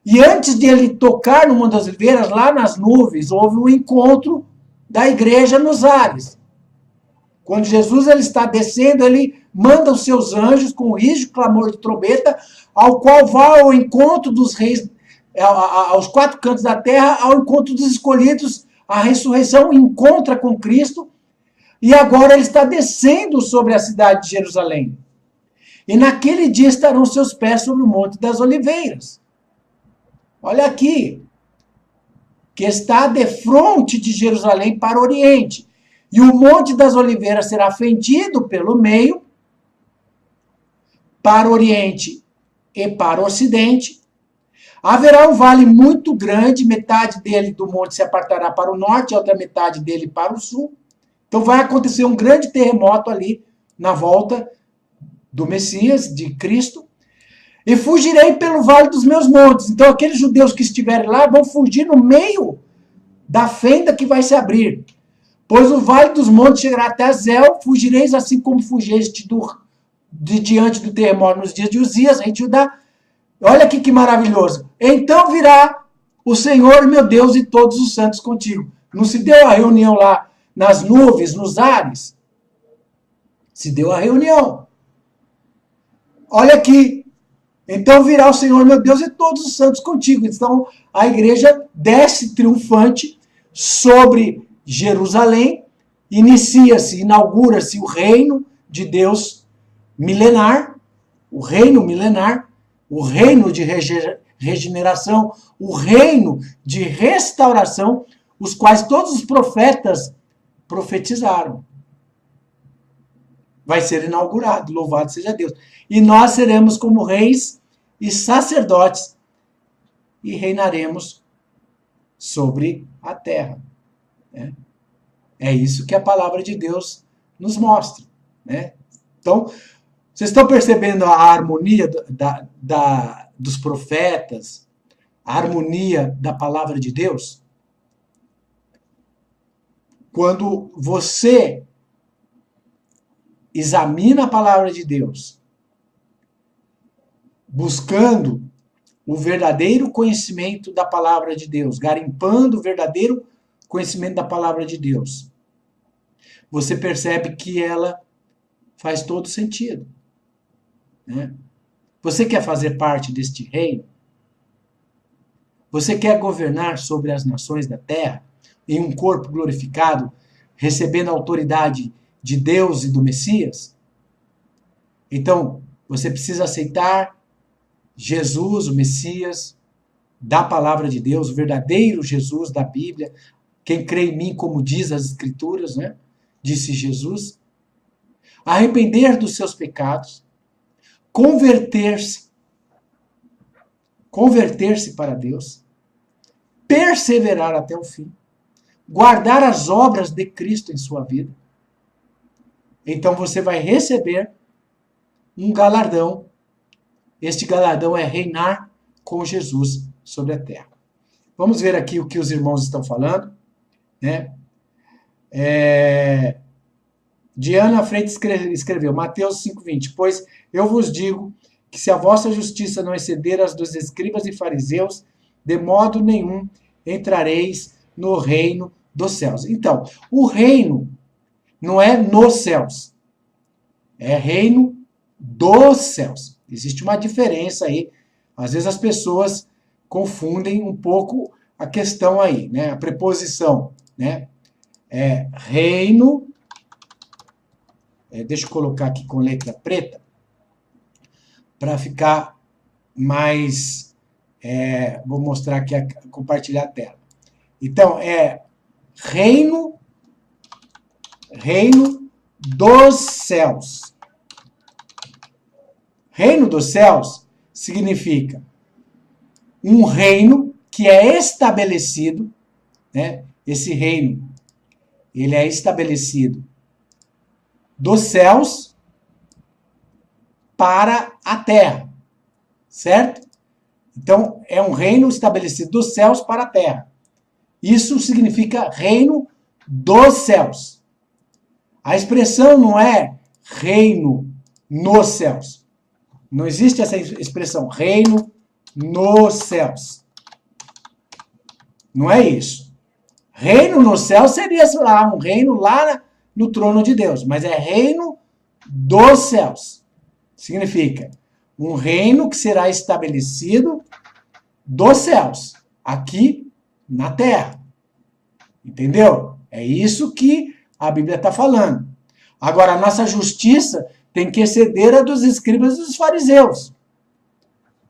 E antes de ele tocar no Monte das Oliveiras, lá nas nuvens, houve um encontro da igreja nos ares. Quando Jesus ele está descendo, ele manda os seus anjos com o rígido clamor de trombeta, ao qual vai ao encontro dos reis, aos quatro cantos da terra, ao encontro dos escolhidos. A ressurreição encontra com Cristo, e agora ele está descendo sobre a cidade de Jerusalém. E naquele dia estarão seus pés sobre o Monte das Oliveiras. Olha aqui, que está defronte de Jerusalém para o Oriente. E o Monte das Oliveiras será fendido pelo meio, para o Oriente e para o Ocidente. Haverá um vale muito grande, metade dele do monte se apartará para o norte, a outra metade dele para o sul. Então vai acontecer um grande terremoto ali, na volta do Messias, de Cristo. E fugirei pelo vale dos meus montes. Então aqueles judeus que estiverem lá vão fugir no meio da fenda que vai se abrir. Pois o vale dos montes chegará até Azel, fugireis assim como fugiste diante do terremoto nos dias de Uzias, rei de Judá. Olha aqui que maravilhoso. Então virá o Senhor, meu Deus, e todos os santos contigo. Não se deu a reunião lá nas nuvens, nos ares? Se deu a reunião. Olha aqui. Então virá o Senhor, meu Deus, e todos os santos contigo. Então a igreja desce triunfante sobre Jerusalém, inaugura-se o reino de Deus milenar, o reino milenar, o reino de regeneração, o reino de restauração, os quais todos os profetas profetizaram. Vai ser inaugurado, louvado seja Deus. E nós seremos como reis e sacerdotes e reinaremos sobre a terra. É isso que a palavra de Deus nos mostra. Né? Então, vocês estão percebendo a harmonia dos profetas, a harmonia da palavra de Deus? Quando você examina a palavra de Deus, buscando o verdadeiro conhecimento da palavra de Deus, garimpando o verdadeiro conhecimento da palavra de Deus, você percebe que ela faz todo sentido. Né? Você quer fazer parte deste reino? Você quer governar sobre as nações da terra em um corpo glorificado, recebendo a autoridade de Deus e do Messias? Então, você precisa aceitar Jesus, o Messias, da palavra de Deus, o verdadeiro Jesus da Bíblia. Quem crê em mim, como diz as Escrituras, disse Jesus. Arrepender dos seus pecados, converter-se para Deus, perseverar até o fim, guardar as obras de Cristo em sua vida, então você vai receber um galardão. Este galardão é reinar com Jesus sobre a terra. Vamos ver aqui o que os irmãos estão falando, né? Diana Freitas escreveu, Mateus 5,20, pois eu vos digo que se a vossa justiça não exceder as dos escribas e fariseus, de modo nenhum entrareis no reino dos céus. Então, o reino não é nos céus, é reino dos céus. Existe uma diferença aí. Às vezes as pessoas confundem um pouco a questão aí, né? A preposição, né? É reino. Deixa eu colocar aqui com letra preta para ficar mais. Vou mostrar aqui, compartilhar a tela. Então, é reino dos céus. Reino dos céus significa um reino que é estabelecido, né? Esse reino, ele é estabelecido dos céus para a terra, certo? Então, é um reino estabelecido dos céus para a terra. Isso significa reino dos céus. A expressão não é reino nos céus. Não existe essa expressão, reino nos céus. Não é isso. Reino nos céus seria, sei lá, um reino lá no trono de Deus, mas é reino dos céus. Significa um reino que será estabelecido dos céus, aqui na terra. Entendeu? É isso que a Bíblia está falando. Agora, a nossa justiça tem que exceder a dos escribas e dos fariseus.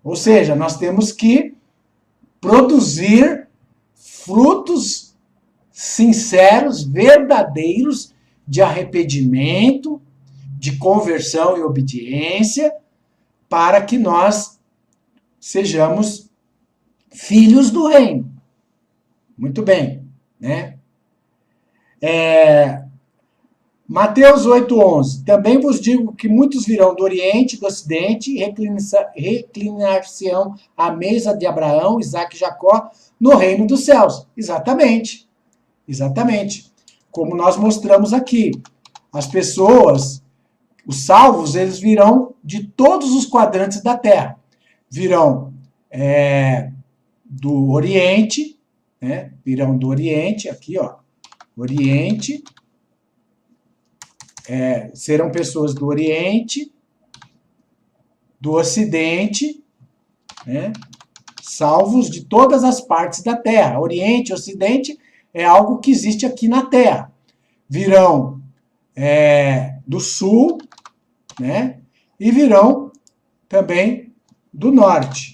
Ou seja, nós temos que produzir frutos sinceros, verdadeiros, de arrependimento, de conversão e obediência, para que nós sejamos filhos do reino. Muito bem, né? Mateus 8,11. Também vos digo que muitos virão do Oriente e do Ocidente e reclinar-se-ão à mesa de Abraão, Isaque e Jacó no reino dos céus. Exatamente. Exatamente. Como nós mostramos aqui. As pessoas, os salvos, eles virão de todos os quadrantes da terra. Virão do Oriente, né? Virão do Oriente, aqui, ó. Oriente. Serão pessoas do Oriente, do Ocidente, né? Salvos de todas as partes da Terra. Oriente, Ocidente é algo que existe aqui na Terra. Virão do Sul, né? E virão também do Norte.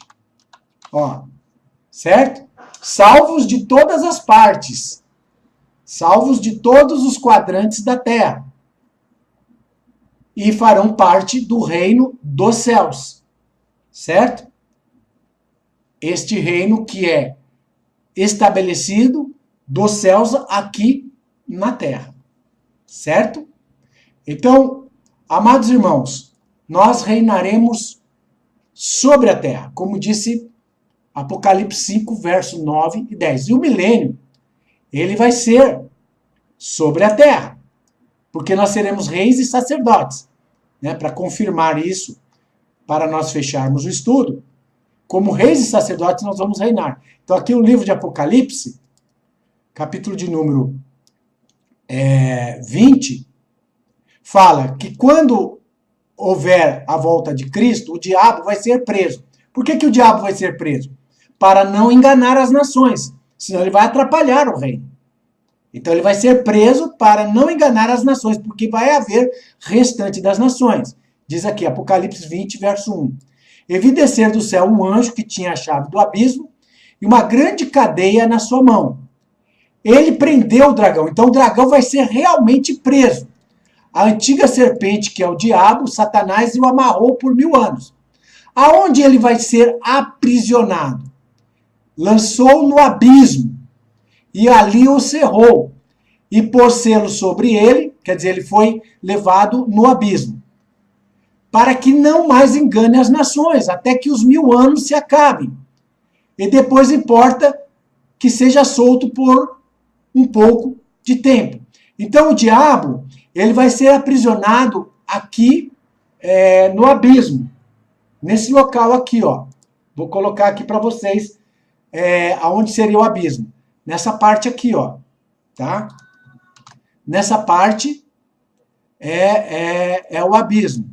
Ó, certo? Salvos de todas as partes. Salvos de todos os quadrantes da Terra. E farão parte do reino dos céus, certo? Este reino que é estabelecido dos céus aqui na terra, certo? Então, amados irmãos, nós reinaremos sobre a terra, como disse Apocalipse 5, verso 9 e 10. E o milênio, ele vai ser sobre a terra. Porque nós seremos reis e sacerdotes, né? Para confirmar isso, para nós fecharmos o estudo, como reis e sacerdotes nós vamos reinar. Então aqui o livro de Apocalipse, capítulo de número 20, fala que quando houver a volta de Cristo, o diabo vai ser preso. Por que o diabo vai ser preso? Para não enganar as nações, senão ele vai atrapalhar o reino. Então ele vai ser preso para não enganar as nações, porque vai haver restante das nações. Diz aqui, Apocalipse 20, verso 1. E vi descer do céu um anjo que tinha a chave do abismo e uma grande cadeia na sua mão. Ele prendeu o dragão. Então o dragão vai ser realmente preso. a antiga serpente, que é o diabo, Satanás, e o amarrou por 1000 anos. Aonde ele vai ser aprisionado? Lançou no abismo, e ali o cerrou, e pôs selo sobre ele, quer dizer, ele foi levado no abismo, para que não mais engane as nações, até que os 1000 anos se acabem. E depois importa que seja solto por um pouco de tempo. Então o diabo, ele vai ser aprisionado aqui no abismo, nesse local aqui, ó. Vou colocar aqui para vocês aonde seria o abismo. Nessa parte aqui, ó, tá? Nessa parte é o abismo.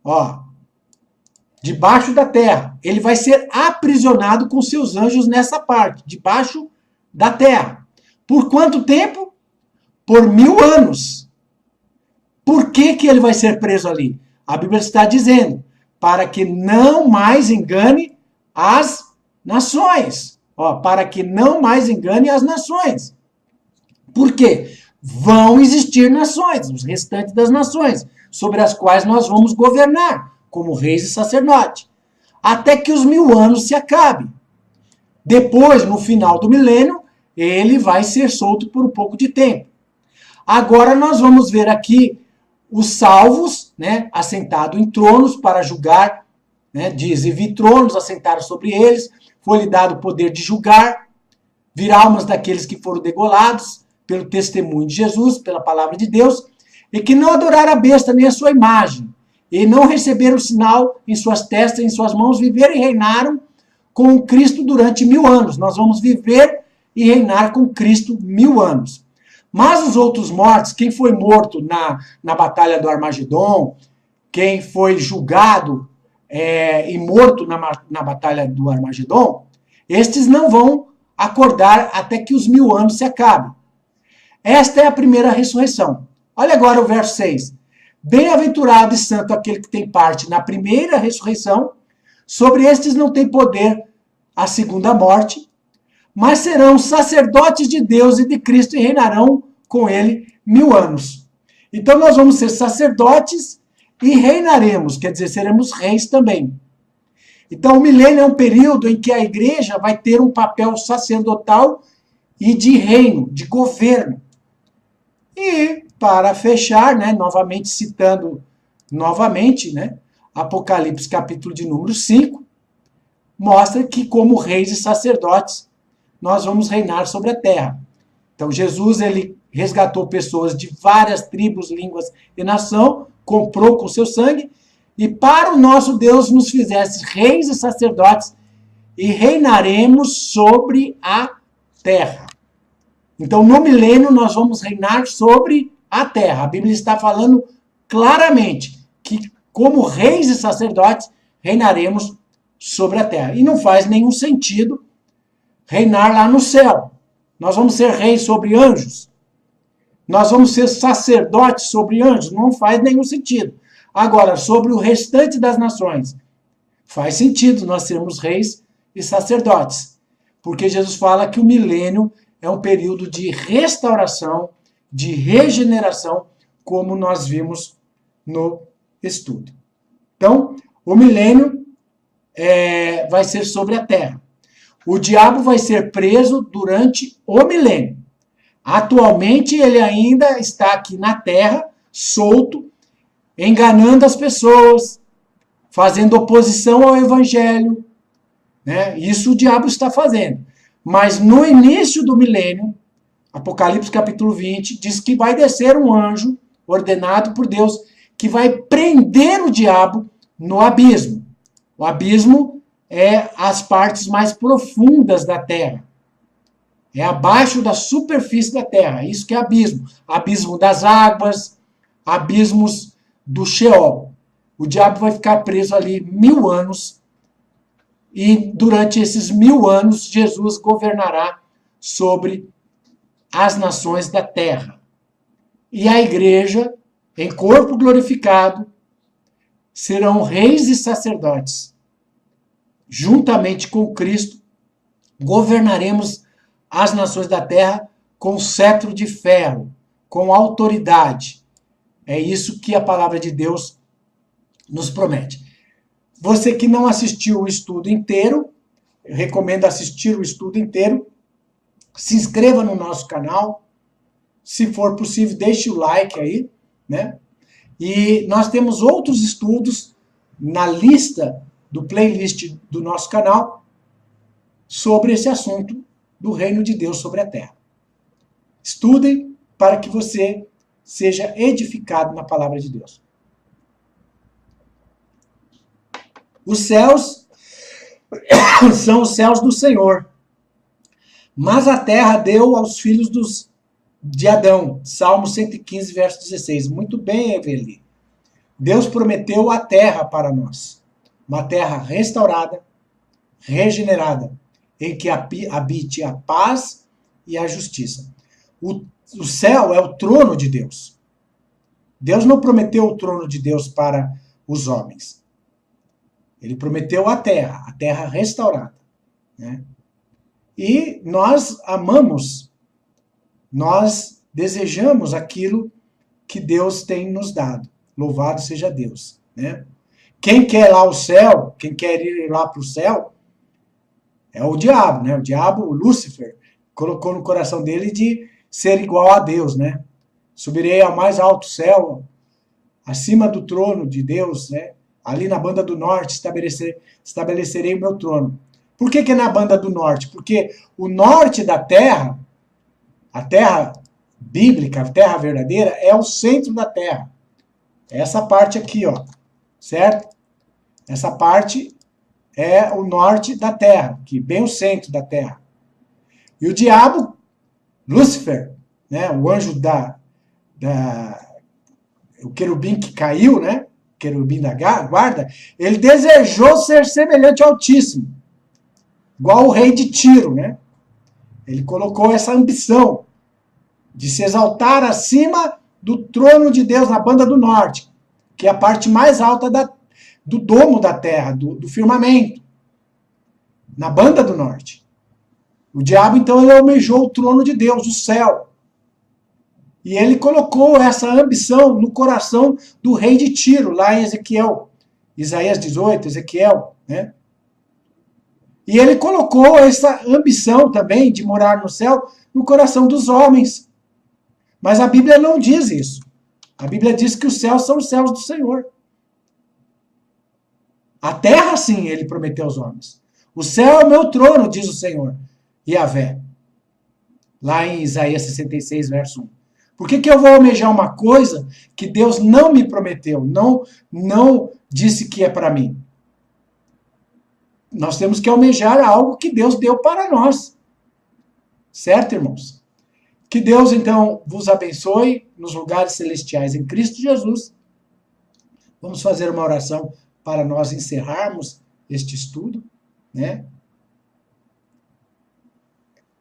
Ó, debaixo da terra. Ele vai ser aprisionado com seus anjos nessa parte, debaixo da terra. Por quanto tempo? Por 1000 anos. Por que que ele vai ser preso ali? A Bíblia está dizendo, para que não mais engane as nações. Ó, para que não mais engane as nações. Por quê? Vão existir nações, os restantes das nações, sobre as quais nós vamos governar, como reis e sacerdotes, até que os 1000 anos se acabem. Depois, no final do milênio, ele vai ser solto por um pouco de tempo. Agora nós vamos ver aqui os salvos, né, assentados em tronos para julgar, né, diz, e vi tronos assentados sobre eles, foi-lhe dado o poder de julgar, vir almas daqueles que foram degolados pelo testemunho de Jesus, pela palavra de Deus, e que não adoraram a besta nem a sua imagem, e não receberam o sinal em suas testas, em suas mãos, viveram e reinaram com Cristo durante 1000 anos. Nós vamos viver e reinar com Cristo 1000 anos. Mas os outros mortos, quem foi morto na batalha do Armagedon, quem foi julgado e morto na batalha do Armagedon, estes não vão acordar até que os 1000 anos se acabem. Esta é a primeira ressurreição. Olha agora o verso 6. Bem-aventurado e santo aquele que tem parte na primeira ressurreição, sobre estes não tem poder a segunda morte, mas serão sacerdotes de Deus e de Cristo e reinarão com ele 1000 anos. Então nós vamos ser sacerdotes e reinaremos, quer dizer, seremos reis também. Então o milênio é um período em que a igreja vai ter um papel sacerdotal e de reino, de governo. E para fechar, né, novamente citando né, Apocalipse capítulo de número 5, mostra que como reis e sacerdotes nós vamos reinar sobre a terra. Então Jesus, ele resgatou pessoas de várias tribos, línguas e nação, comprou com seu sangue, e para o nosso Deus nos fizesse reis e sacerdotes, e reinaremos sobre a terra. Então, no milênio, nós vamos reinar sobre a terra. A Bíblia está falando claramente que, como reis e sacerdotes, reinaremos sobre a terra. E não faz nenhum sentido reinar lá no céu. Nós vamos ser reis sobre anjos. Nós vamos ser sacerdotes sobre anjos. Não faz nenhum sentido. Agora, sobre o restante das nações, faz sentido nós sermos reis e sacerdotes. Porque Jesus fala que o milênio é um período de restauração, de regeneração, como nós vimos no estudo. Então, o milênio vai ser sobre a terra. O diabo vai ser preso durante o milênio. Atualmente, ele ainda está aqui na terra, solto, enganando as pessoas, fazendo oposição ao evangelho, né? Isso o diabo está fazendo. Mas no início do milênio, Apocalipse capítulo 20, diz que vai descer um anjo ordenado por Deus que vai prender o diabo no abismo. O abismo é as partes mais profundas da terra. É abaixo da superfície da terra. Isso que é abismo. Abismo das águas, abismos do Sheol. O diabo vai ficar preso ali 1000 anos. E durante esses 1000 anos, Jesus governará sobre as nações da terra. E a igreja, em corpo glorificado, serão reis e sacerdotes. Juntamente com Cristo, governaremos as nações da terra com cetro de ferro, com autoridade. É isso que a palavra de Deus nos promete. Você que não assistiu o estudo inteiro, eu recomendo assistir o estudo inteiro. Se inscreva no nosso canal. Se for possível, deixe o like aí, né? E nós temos outros estudos na lista do playlist do nosso canal sobre esse assunto do reino de Deus sobre a terra. Estudem para que você seja edificado na palavra de Deus. Os céus são os céus do Senhor, mas a terra deu aos filhos de Adão. Salmo 115, verso 16. Muito bem, Eveli. Deus prometeu a terra para nós. Uma terra restaurada, regenerada, em que habite a paz e a justiça. O céu é o trono de Deus. Deus não prometeu o trono de Deus para os homens. Ele prometeu a terra restaurada, né? E nós amamos, nós desejamos aquilo que Deus tem nos dado. Louvado seja Deus, né? Quem quer lá o céu, quem quer ir lá para o céu, é o diabo, né? O diabo, o Lúcifer, colocou no coração dele de ser igual a Deus, né? Subirei ao mais alto céu, acima do trono de Deus, né? Ali na banda do norte estabelecerei o meu trono. Por que é na banda do norte? Porque o norte da terra, a terra bíblica, a terra verdadeira, é o centro da terra. Essa parte aqui, ó, certo? Essa parte é o norte da terra, que bem o centro da terra. E o diabo, Lúcifer, né, o anjo o querubim que caiu, né, querubim da guarda, ele desejou ser semelhante ao Altíssimo, igual o rei de Tiro, né? Ele colocou essa ambição de se exaltar acima do trono de Deus na banda do norte, que é a parte mais alta do domo da terra, do firmamento, na banda do norte. O diabo, então, ele almejou o trono de Deus, o céu. E ele colocou essa ambição no coração do rei de Tiro, lá em Ezequiel, Isaías 18, Ezequiel, né? E ele colocou essa ambição também de morar no céu no coração dos homens. Mas a Bíblia não diz isso. A Bíblia diz que os céus são os céus do Senhor. A terra, sim, ele prometeu aos homens. O céu é o meu trono, diz o Senhor, Yahvé. Lá em Isaías 66, verso 1. Por que eu vou almejar uma coisa que Deus não me prometeu, não disse que é para mim? Nós temos que almejar algo que Deus deu para nós. Certo, irmãos? Que Deus, então, vos abençoe nos lugares celestiais em Cristo Jesus. Vamos fazer uma oração para nós encerrarmos este estudo, né?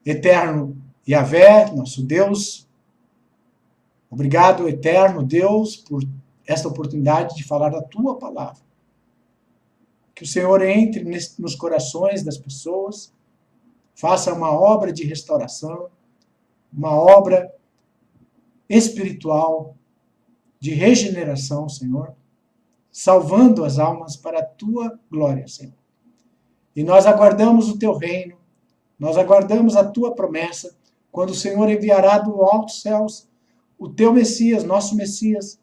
Eterno Yahvé, nosso Deus, obrigado, eterno Deus, por esta oportunidade de falar a tua palavra. Que o Senhor entre nos corações das pessoas, faça uma obra de restauração, uma obra espiritual, de regeneração, Senhor, salvando as almas para a tua glória, Senhor. E nós aguardamos o teu reino, nós aguardamos a tua promessa, quando o Senhor enviará do alto céus o teu Messias, nosso Messias,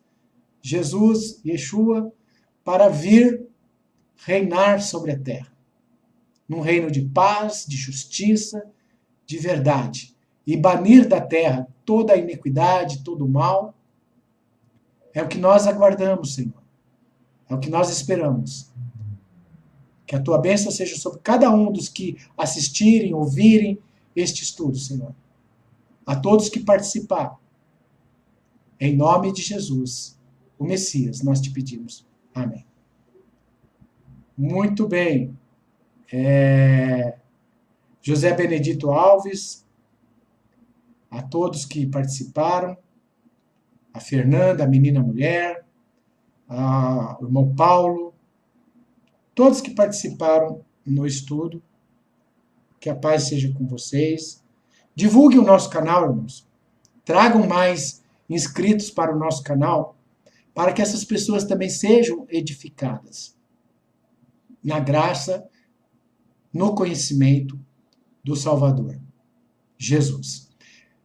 Jesus, Yeshua, para vir reinar sobre a terra, num reino de paz, de justiça, de verdade, e banir da terra toda a iniquidade, todo o mal. É o que nós aguardamos, Senhor. É o que nós esperamos. Que a tua bênção seja sobre cada um dos que assistirem, ouvirem este estudo, Senhor. A todos que participaram. Em nome de Jesus, o Messias, nós te pedimos. Amém. Muito bem. José Benedito Alves, a todos que participaram, a Fernanda, a menina mulher, o irmão Paulo, todos que participaram no estudo, que a paz seja com vocês. Divulguem o nosso canal, irmãos. Tragam mais inscritos para o nosso canal, para que essas pessoas também sejam edificadas na graça, no conhecimento do Salvador, Jesus.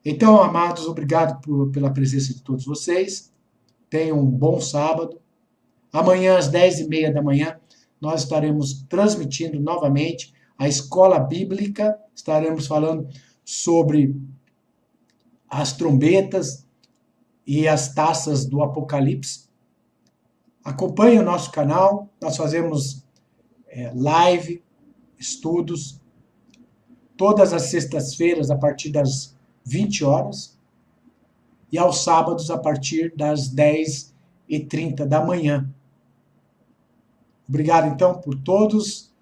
Então, amados, obrigado pela presença de todos vocês. Tenham um bom sábado. Amanhã, às 10h30 da manhã, nós estaremos transmitindo novamente a Escola Bíblica. Estaremos falando sobre as trombetas e as taças do Apocalipse. Acompanhe o nosso canal. Nós fazemos live, estudos, todas as sextas-feiras, a partir das 20 horas, e aos sábados, a partir das 10h30 da manhã. Obrigado, então, por todos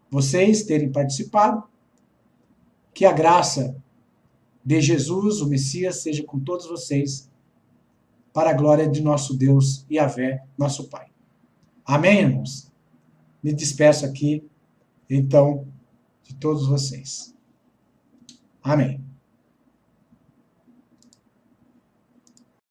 vocês terem participado. Que a graça de Jesus, o Messias, seja com todos vocês, para a glória de nosso Deus e Yahvé, nosso Pai. Amém, irmãos? Me despeço aqui, então, de todos vocês. Amém.